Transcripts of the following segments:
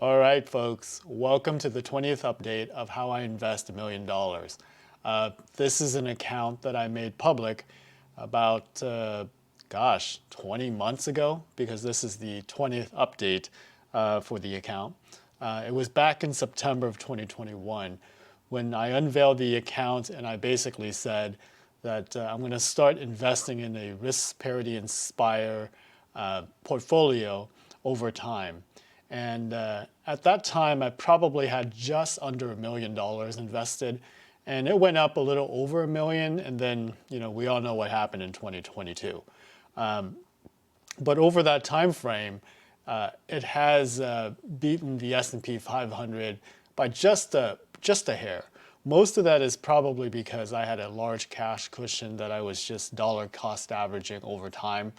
All right, folks, welcome to the 20th update of how I invest $1 million. This is an account that I made public about, 20 months ago, because this is the 20th update for the account. It was back in September of 2021 when I unveiled the account and I basically said that I'm going to start investing in a risk parity inspire portfolio over time. And at that time, I probably had just under $1 million invested, and it went up a little over $1 million. And then, we all know what happened in 2022. But over that time frame, it has beaten the S&P 500 by just a hair. Most of that is probably because I had a large cash cushion that I was just dollar cost averaging over time.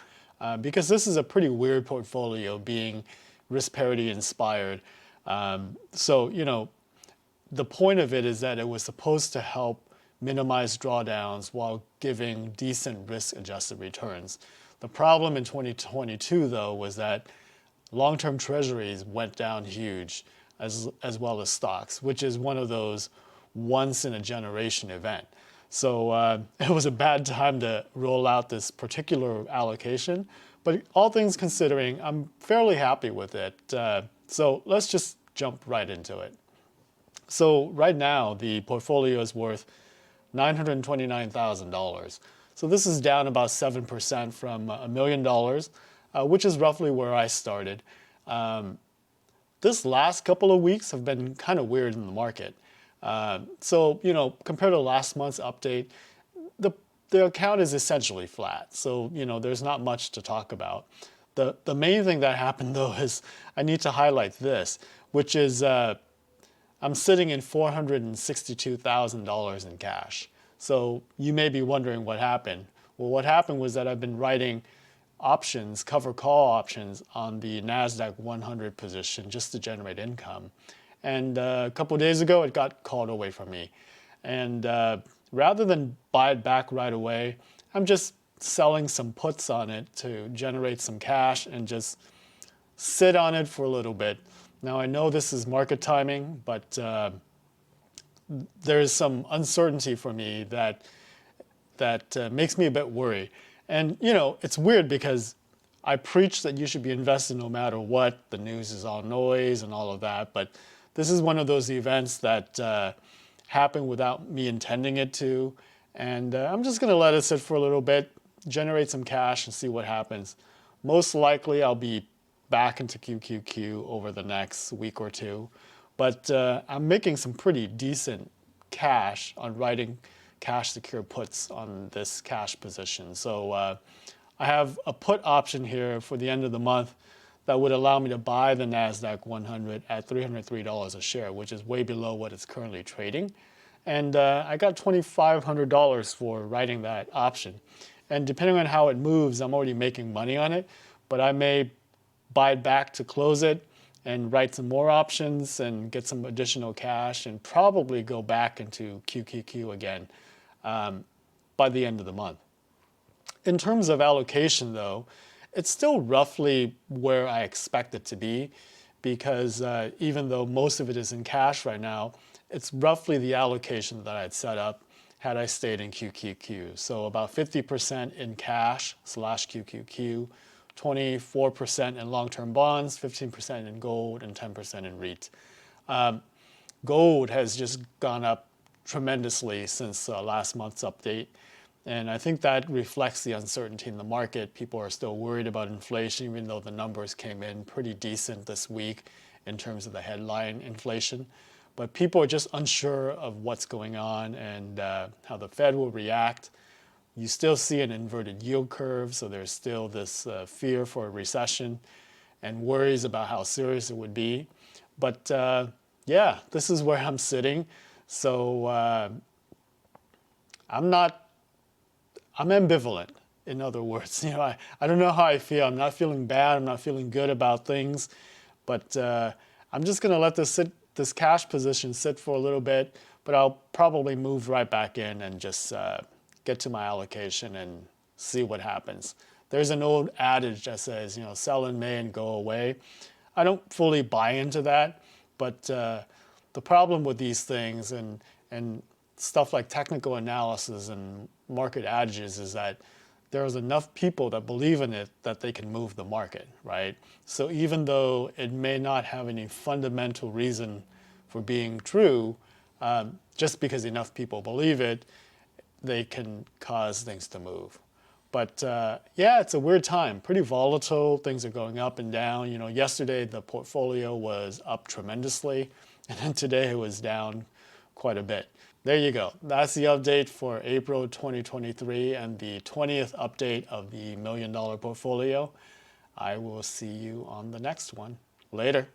Because this is a pretty weird portfolio, being risk parity inspired. So, the point of it is that it was supposed to help minimize drawdowns while giving decent risk adjusted returns. The problem in 2022, though, was that long-term treasuries went down huge, as well as stocks, which is one of those once in a generation event. So it was a bad time to roll out this particular allocation. But all things considering, I'm fairly happy with it. So let's just jump right into it. So right now, the portfolio is worth $929,000. So this is down about 7% from $1 million, which is roughly where I started. This last couple of weeks have been kind of weird in the market. So, compared to last month's update, the account is essentially flat. So, there's not much to talk about. The main thing that happened, though, is I need to highlight this, which is I'm sitting in $462,000 in cash. So you may be wondering what happened. Well, what happened was that I've been writing options, cover call options on the NASDAQ 100 position just to generate income. And a couple of days ago, it got called away from me. And rather than buy it back right away, I'm just selling some puts on it to generate some cash and just sit on it for a little bit. Now, I know this is market timing, but there's some uncertainty for me that makes me a bit worried. And, it's weird because I preach that you should be invested no matter what. The news is all noise and all of that. But this is one of those events that happen without me intending it to. And I'm just going to let it sit for a little bit, generate some cash, and see what happens. Most likely, I'll be back into QQQ over the next week or two. But I'm making some pretty decent cash on writing cash secure puts on this cash position. So I have a put option here for the end of the month that would allow me to buy the NASDAQ 100 at $303 a share, which is way below what it's currently trading. And I got $2,500 for writing that option. And depending on how it moves, I'm already making money on it. But I may buy it back to close it and write some more options and get some additional cash and probably go back into QQQ again by the end of the month. In terms of allocation, though, it's still roughly where I expect it to be, because even though most of it is in cash right now, it's roughly the allocation that I'd set up had I stayed in QQQ. So about 50% in cash / QQQ, 24% in long-term bonds, 15% in gold, and 10% in REIT. Gold has just gone up tremendously since last month's update. And I think that reflects the uncertainty in the market. People are still worried about inflation, even though the numbers came in pretty decent this week in terms of the headline inflation. But people are just unsure of what's going on and how the Fed will react. You still see an inverted yield curve, so there's still this fear for a recession and worries about how serious it would be. But yeah, this is where I'm sitting. So I'm ambivalent, in other words. I don't know how I feel. I'm not feeling bad. I'm not feeling good about things. But I'm just going to let this cash position sit for a little bit. But I'll probably move right back in and just get to my allocation and see what happens. There's an old adage that says, sell in May and go away. I don't fully buy into that, but the problem with these things and stuff like technical analysis and market adages is that there's enough people that believe in it that they can move the market, right? So even though it may not have any fundamental reason for being true, just because enough people believe it, they can cause things to move. But yeah, it's a weird time, pretty volatile. Things are going up and down. You know, yesterday the portfolio was up tremendously, and then today it was down quite a bit. There you go. That's the update for April 2023 and the 20th update of the $1 Million Portfolio. I will see you on the next one. Later.